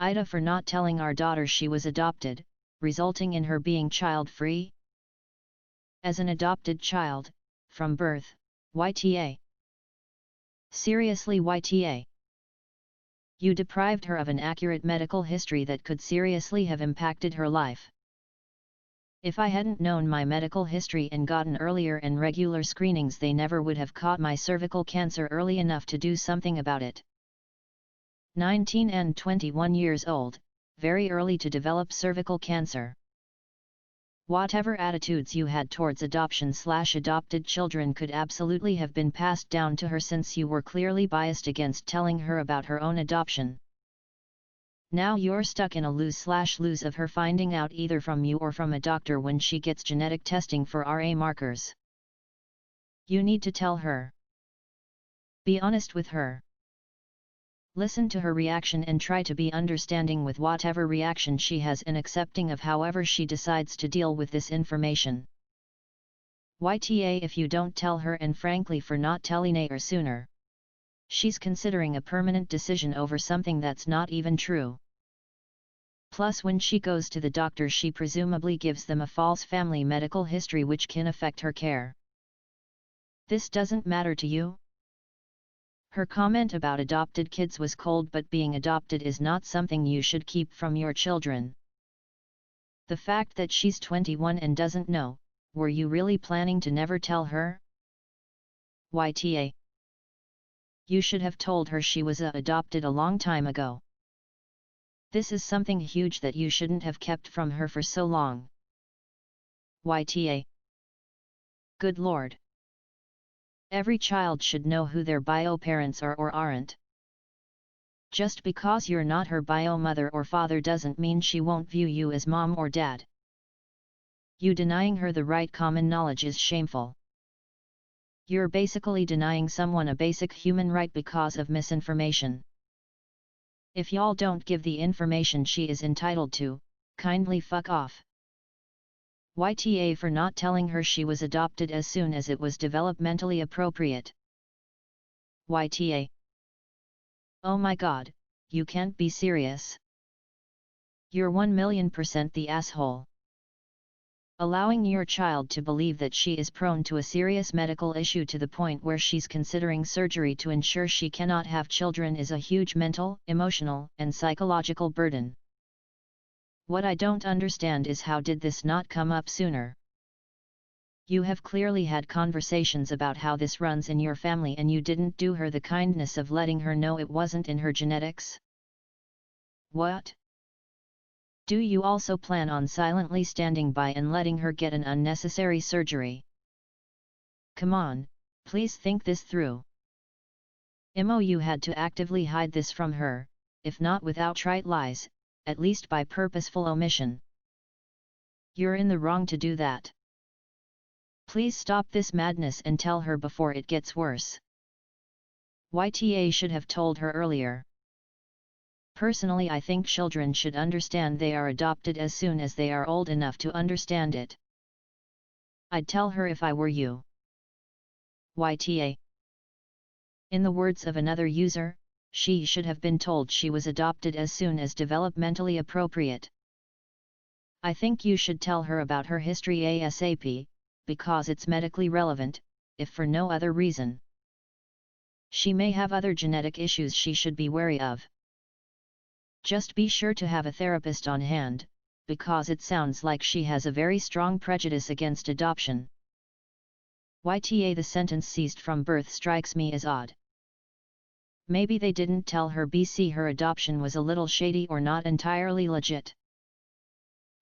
AITA for not telling our daughter she was adopted, resulting in her being child-free? As an adopted child, from birth, YTA. Seriously YTA? You deprived her of an accurate medical history that could seriously have impacted her life. If I hadn't known my medical history and gotten earlier and regular screenings, they never would have caught my cervical cancer early enough to do something about it. 19 and 21 years old, very early to develop cervical cancer. Whatever attitudes you had towards adoption/adopted children could absolutely have been passed down to her, since you were clearly biased against telling her about her own adoption. Now you're stuck in a lose/lose of her finding out either from you or from a doctor when she gets genetic testing for RA markers. You need to tell her. Be honest with her. Listen to her reaction and try to be understanding with whatever reaction she has and accepting of however she decides to deal with this information. YTA if you don't tell her, and frankly for not telling her sooner. She's considering a permanent decision over something that's not even true. Plus when she goes to the doctor she presumably gives them a false family medical history which can affect her care. This doesn't matter to you? Her comment about adopted kids was cold, but being adopted is not something you should keep from your children. The fact that she's 21 and doesn't know, were you really planning to never tell her? YTA. You should have told her she was adopted a long time ago. This is something huge that you shouldn't have kept from her for so long. YTA. Good Lord. Every child should know who their bio parents are or aren't. Just because you're not her bio mother or father doesn't mean she won't view you as mom or dad. You denying her the right common knowledge is shameful. You're basically denying someone a basic human right because of misinformation. If y'all don't give the information she is entitled to, kindly fuck off. YTA for not telling her she was adopted as soon as it was developmentally appropriate. YTA. Oh my god, you can't be serious. You're 1,000,000% the asshole. Allowing your child to believe that she is prone to a serious medical issue to the point where she's considering surgery to ensure she cannot have children is a huge mental, emotional, and psychological burden. What I don't understand is how did this not come up sooner? You have clearly had conversations about how this runs in your family and you didn't do her the kindness of letting her know it wasn't in her genetics? What? Do you also plan on silently standing by and letting her get an unnecessary surgery? Come on, please think this through. You had to actively hide this from her, if not with outright lies, at least by purposeful omission. You're in the wrong to do that. Please stop this madness and tell her before it gets worse. YTA should have told her earlier. Personally, I think children should understand they are adopted as soon as they are old enough to understand it. I'd tell her if I were you. YTA. In the words of another user, she should have been told she was adopted as soon as developmentally appropriate. I think you should tell her about her history ASAP, because it's medically relevant, if for no other reason. She may have other genetic issues she should be wary of. Just be sure to have a therapist on hand, because it sounds like she has a very strong prejudice against adoption. YTA. The sentence ceased from birth strikes me as odd. Maybe they didn't tell her her adoption was a little shady or not entirely legit.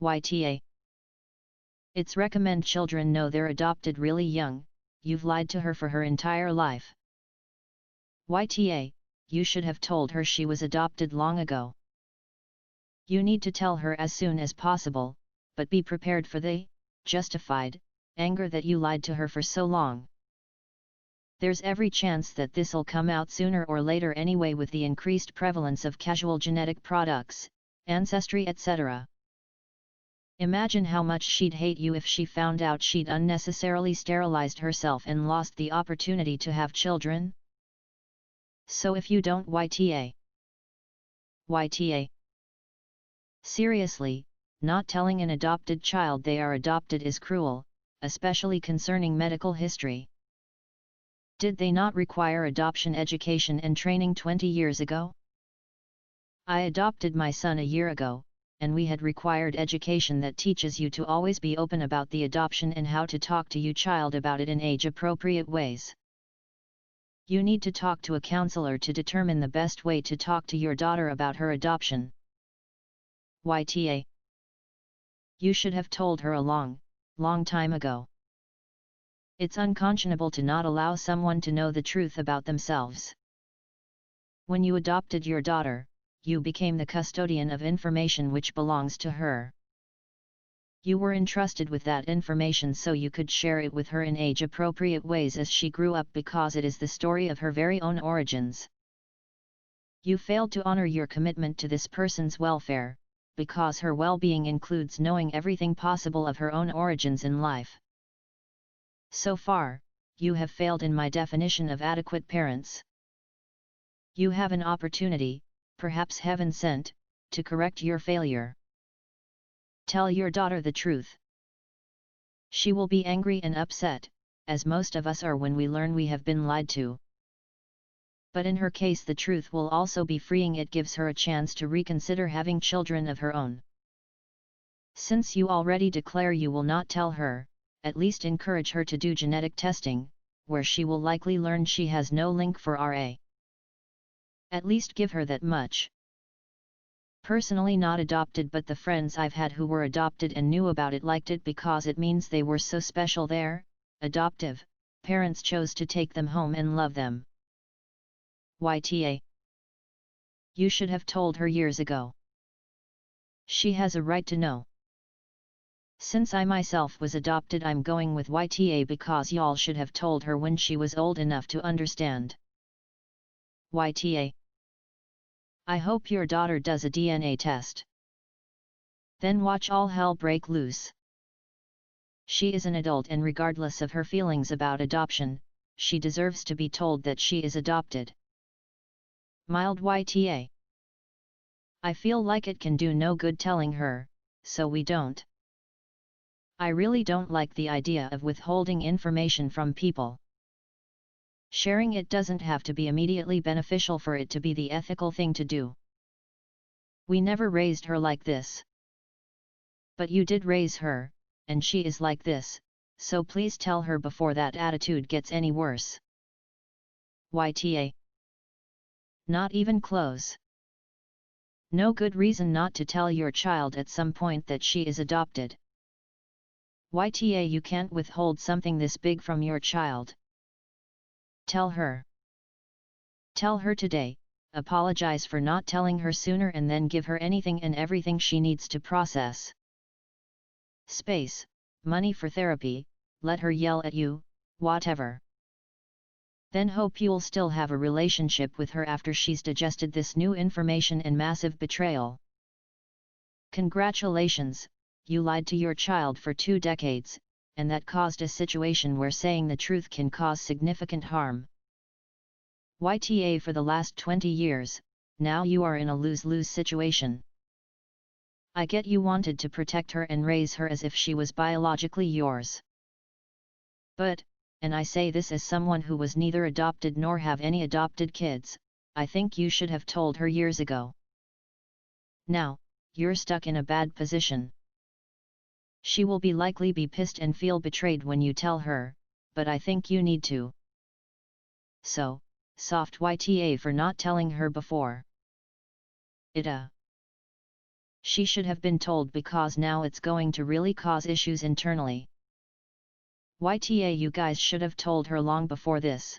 YTA. It's recommend children know they're adopted really young, you've lied to her for her entire life. YTA, you should have told her she was adopted long ago. You need to tell her as soon as possible, but be prepared for the justified anger that you lied to her for so long. There's every chance that this'll come out sooner or later anyway with the increased prevalence of casual genetic products, ancestry etc. Imagine how much she'd hate you if she found out she'd unnecessarily sterilized herself and lost the opportunity to have children. So if you don't YTA. Seriously, not telling an adopted child they are adopted is cruel, especially concerning medical history. Did they not require adoption education and training 20 years ago? I adopted my son a year ago, and we had required education that teaches you to always be open about the adoption and how to talk to your child about it in age-appropriate ways. You need to talk to a counselor to determine the best way to talk to your daughter about her adoption. YTA. You should have told her a long time ago. It's unconscionable to not allow someone to know the truth about themselves. When you adopted your daughter, you became the custodian of information which belongs to her. You were entrusted with that information so you could share it with her in age-appropriate ways as she grew up, because it is the story of her very own origins. You failed to honor your commitment to this person's welfare, because her well-being includes knowing everything possible of her own origins in life. So far, you have failed in my definition of adequate parents. You have an opportunity, perhaps heaven sent, to correct your failure. Tell your daughter the truth. She will be angry and upset, as most of us are when we learn we have been lied to. But in her case the truth will also be freeing. It gives her a chance to reconsider having children of her own. Since you already declare you will not tell her, at least encourage her to do genetic testing, where she will likely learn she has no link for RA. At least give her that much. Personally not adopted, but the friends I've had who were adopted and knew about it liked it because it means they were so special. Their adoptive parents chose to take them home and love them. YTA. You should have told her years ago. She has a right to know. Since I myself was adopted, I'm going with YTA because y'all should have told her when she was old enough to understand. YTA. I hope your daughter does a DNA test. Then watch all hell break loose. She is an adult, and regardless of her feelings about adoption, she deserves to be told that she is adopted. Mild YTA. I feel like it can do no good telling her, so we don't. I really don't like the idea of withholding information from people. Sharing it doesn't have to be immediately beneficial for it to be the ethical thing to do. We never raised her like this. But you did raise her, and she is like this, so please tell her before that attitude gets any worse. YTA. Not even close. No good reason not to tell your child at some point that she is adopted. YTA. You can't withhold something this big from your child. Tell her. Tell her today, apologize for not telling her sooner, and then give her anything and everything she needs to process. Space, money for therapy, let her yell at you, whatever. Then hope you'll still have a relationship with her after she's digested this new information and massive betrayal. Congratulations, you lied to your child for 2 decades, and that caused a situation where saying the truth can cause significant harm. YTA. For the last 20 years, now you are in a lose-lose situation. I get you wanted to protect her and raise her as if she was biologically yours. But, and I say this as someone who was neither adopted nor have any adopted kids, I think you should have told her years ago. Now, you're stuck in a bad position. She will likely be pissed and feel betrayed when you tell her, but I think you need to. So, soft YTA for not telling her before. AITA. She should have been told because now it's going to really cause issues internally. YTA. You guys should have told her long before this.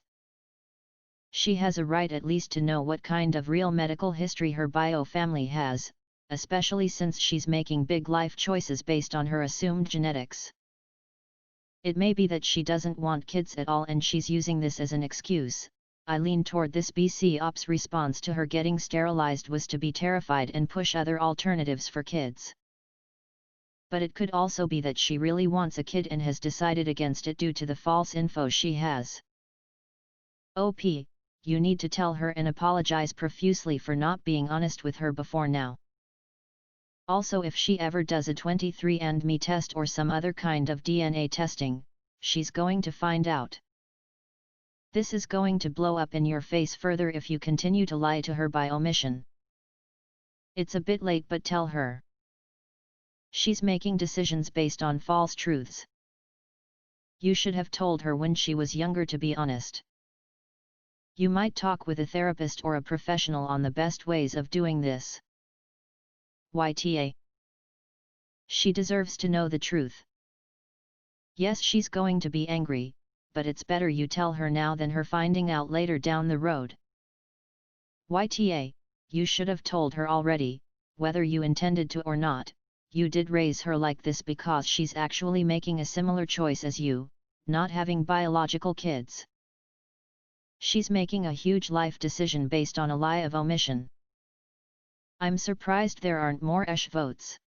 She has a right at least to know what kind of real medical history her bio family has, especially since she's making big life choices based on her assumed genetics. It may be that she doesn't want kids at all and she's using this as an excuse. I lean toward this. BC Ops' response to her getting sterilized was to be terrified and push other alternatives for kids. But it could also be that she really wants a kid and has decided against it due to the false info she has. OP, you need to tell her and apologize profusely for not being honest with her before now. Also, if she ever does a 23andMe test or some other kind of DNA testing, she's going to find out. This is going to blow up in your face further if you continue to lie to her by omission. It's a bit late, but tell her. She's making decisions based on false truths. You should have told her when she was younger, to be honest. You might talk with a therapist or a professional on the best ways of doing this. YTA. She deserves to know the truth. Yes, she's going to be angry, but it's better you tell her now than her finding out later down the road. YTA, you should have told her already, whether you intended to or not. You did raise her like this because she's actually making a similar choice as you, not having biological kids. She's making a huge life decision based on a lie of omission. I'm surprised there aren't more ASH votes.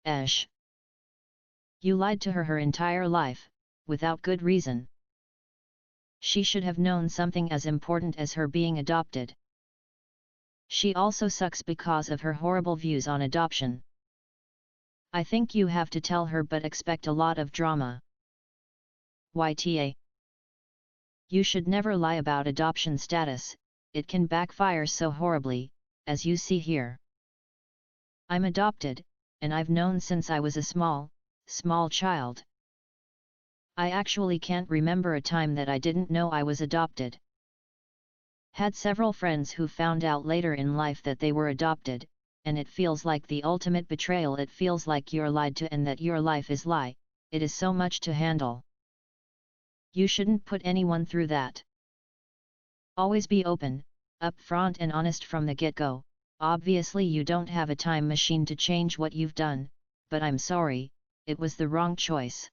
ASH. You lied to her her entire life, without good reason. She should have known something as important as her being adopted. She also sucks because of her horrible views on adoption. I think you have to tell her, but expect a lot of drama. YTA. You should never lie about adoption status, it can backfire so horribly, as you see here. I'm adopted, and I've known since I was a small child. I actually can't remember a time that I didn't know I was adopted. Had several friends who found out later in life that they were adopted, and it feels like the ultimate betrayal. It feels like you're lied to and that your life is lie. It is so much to handle. You shouldn't put anyone through that. Always be open, upfront and honest from the get-go. Obviously you don't have a time machine to change what you've done, but I'm sorry, it was the wrong choice.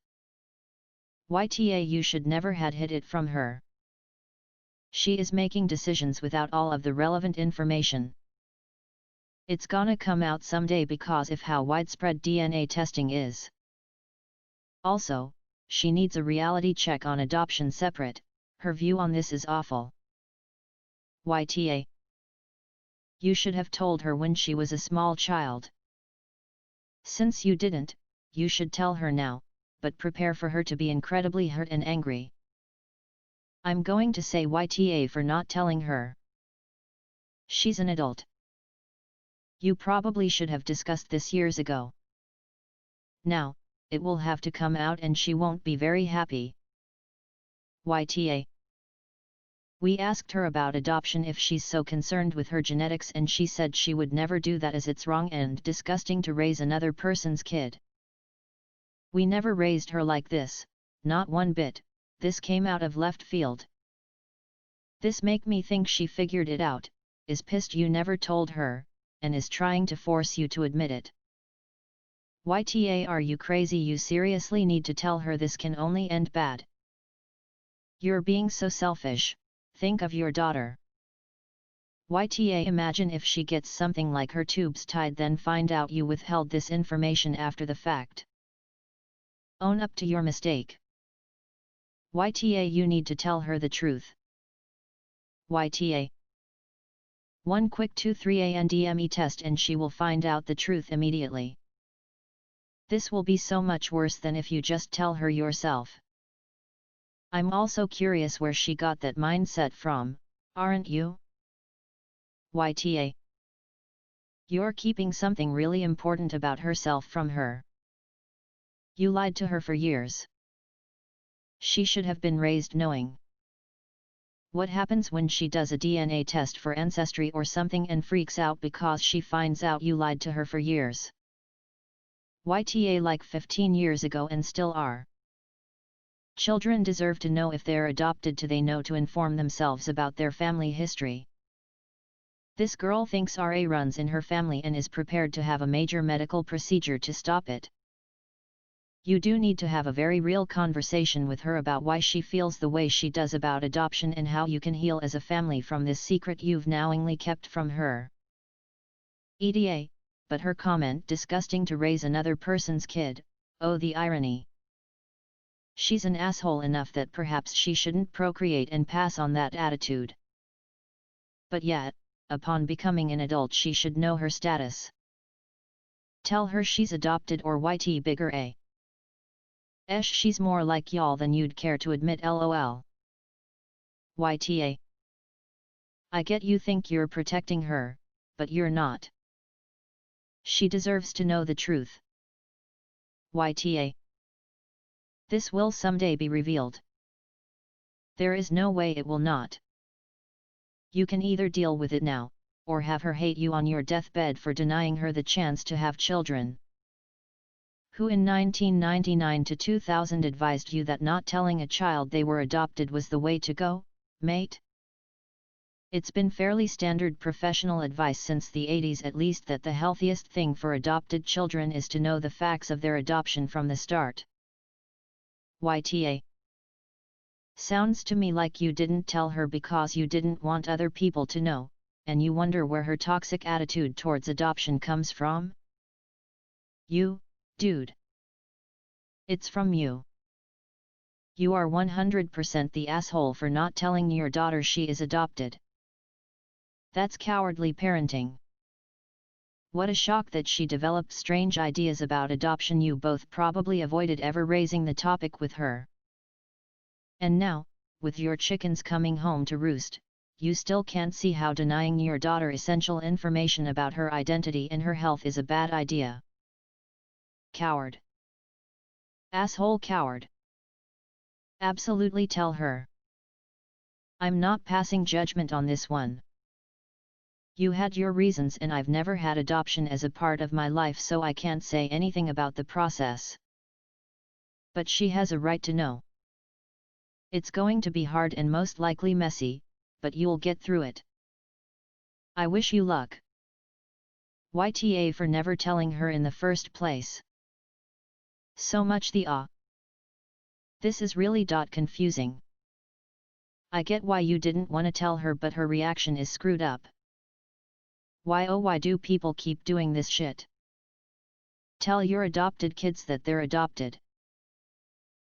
YTA, you should never had hid it from her. She is making decisions without all of the relevant information. It's gonna come out someday because of how widespread DNA testing is. Also, she needs a reality check on adoption separate. Her view on this is awful. YTA. You should have told her when she was a small child. Since you didn't, you should tell her now, but prepare for her to be incredibly hurt and angry. I'm going to say YTA for not telling her. She's an adult. You probably should have discussed this years ago. Now, it will have to come out and she won't be very happy. YTA. We asked her about adoption, if she's so concerned with her genetics, and she said she would never do that as it's wrong and disgusting to raise another person's kid. We never raised her like this, not one bit. This came out of left field. This make me think she figured it out, is pissed you never told her, and is trying to force you to admit it. YTA, are you crazy? You seriously need to tell her this can only end bad. You're being so selfish, think of your daughter. YTA, imagine if she gets something like her tubes tied, then find out you withheld this information after the fact. Own up to your mistake. YTA, you need to tell her the truth. YTA. One quick 23andMe test and she will find out the truth immediately. This will be so much worse than if you just tell her yourself. I'm also curious where she got that mindset from, aren't you? YTA. You're keeping something really important about herself from her. You lied to her for years. She should have been raised knowing. What happens when she does a DNA test for ancestry or something and freaks out because she finds out you lied to her for years? YTA, like 15 years ago and still are. Children deserve to know if they're adopted, they know to inform themselves about their family history. This girl thinks RA runs in her family and is prepared to have a major medical procedure to stop it. You do need to have a very real conversation with her about why she feels the way she does about adoption and how you can heal as a family from this secret you've knowingly kept from her. EDA, but her comment, disgusting to raise another person's kid, oh the irony. She's an asshole enough that perhaps she shouldn't procreate and pass on that attitude. But yet, upon becoming an adult she should know her status. Tell her she's adopted or YT bigger A. Esh, she's more like y'all than you'd care to admit, lol. YTA. I get you think you're protecting her, but you're not. She deserves to know the truth. YTA. This will someday be revealed. There is no way it will not. You can either deal with it now, or have her hate you on your deathbed for denying her the chance to have children. Who in 1999 to 2000 advised you that not telling a child they were adopted was the way to go, mate? It's been fairly standard professional advice since the 80s at least that the healthiest thing for adopted children is to know the facts of their adoption from the start. YTA. Sounds to me like you didn't tell her because you didn't want other people to know, and you wonder where her toxic attitude towards adoption comes from? You, dude. It's from you. You are 100% the asshole for not telling your daughter she is adopted. That's cowardly parenting. What a shock that she developed strange ideas about adoption. You both probably avoided ever raising the topic with her. And now, with your chickens coming home to roost, you still can't see how denying your daughter essential information about her identity and her health is a bad idea. Coward. Asshole coward. Absolutely tell her. I'm not passing judgment on this one. You had your reasons and I've never had adoption as a part of my life, so I can't say anything about the process. But she has a right to know. It's going to be hard and most likely messy, but you'll get through it. I wish you luck. YTA for never telling her in the first place. So much the This is really confusing. I get why you didn't want to tell her, but her reaction is screwed up. Why oh why do people keep doing this shit? Tell your adopted kids that they're adopted.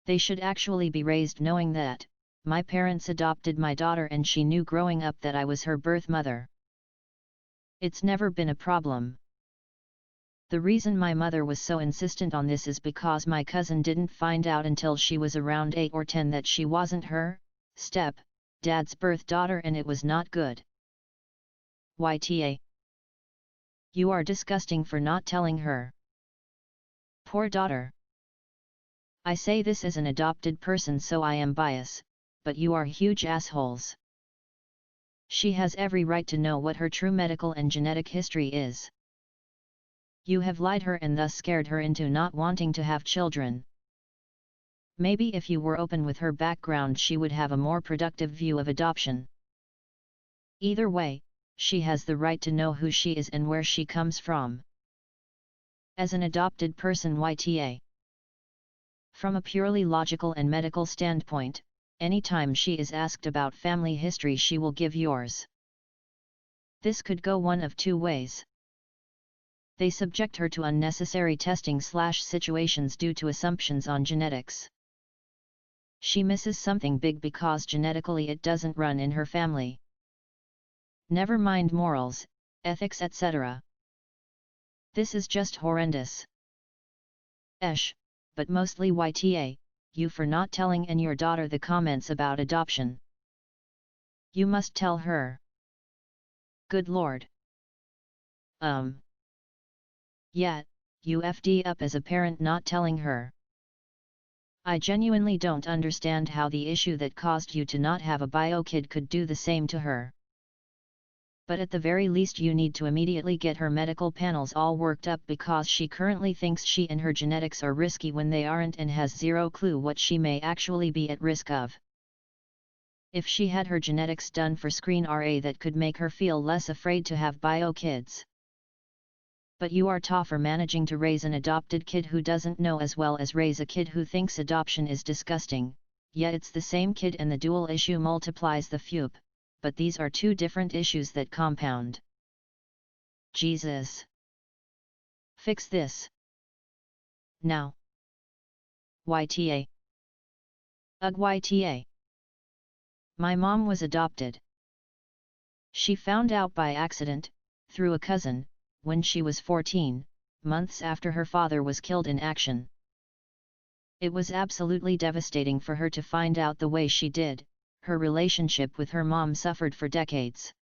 They should actually be raised knowing that, my parents adopted my daughter and she knew growing up that I was her birth mother. It's never been a problem. The reason my mother was so insistent on this is because my cousin didn't find out until she was around 8 or 10 that she wasn't her dad's birth daughter, and it was not good. YTA. You are disgusting for not telling her. Poor daughter. I say this as an adopted person, so I am biased, but you are huge assholes. She has every right to know what her true medical and genetic history is. You have lied her and thus scared her into not wanting to have children. Maybe if you were open with her background, she would have a more productive view of adoption. Either way, she has the right to know who she is and where she comes from. As an adopted person YTA. From a purely logical and medical standpoint, anytime she is asked about family history she will give yours. This could go one of two ways. They subject her to unnecessary testing / situations due to assumptions on genetics. She misses something big because genetically it doesn't run in her family. Never mind morals, ethics, etc. This is just horrendous. But mostly YTA, you for not telling and your daughter the comments about adoption. You must tell her. Good lord. Yeah, you FD up as a parent not telling her. I genuinely don't understand how the issue that caused you to not have a bio kid could do the same to her. But at the very least you need to immediately get her medical panels all worked up, because she currently thinks she and her genetics are risky when they aren't and has zero clue what she may actually be at risk of. If she had her genetics done for screen RA, that could make her feel less afraid to have bio kids. But you are tough for managing to raise an adopted kid who doesn't know, as well as raise a kid who thinks adoption is disgusting. Yet it's the same kid and the dual issue multiplies the fupe, but these are two different issues that compound. Jesus. Fix this. Now. YTA. Ugh, YTA. My mom was adopted. She found out by accident, through a cousin, when she was 14, months after her father was killed in action. It was absolutely devastating for her to find out the way she did. Her relationship with her mom suffered for decades.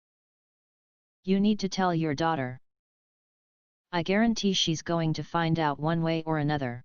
You need to tell your daughter. I guarantee she's going to find out one way or another.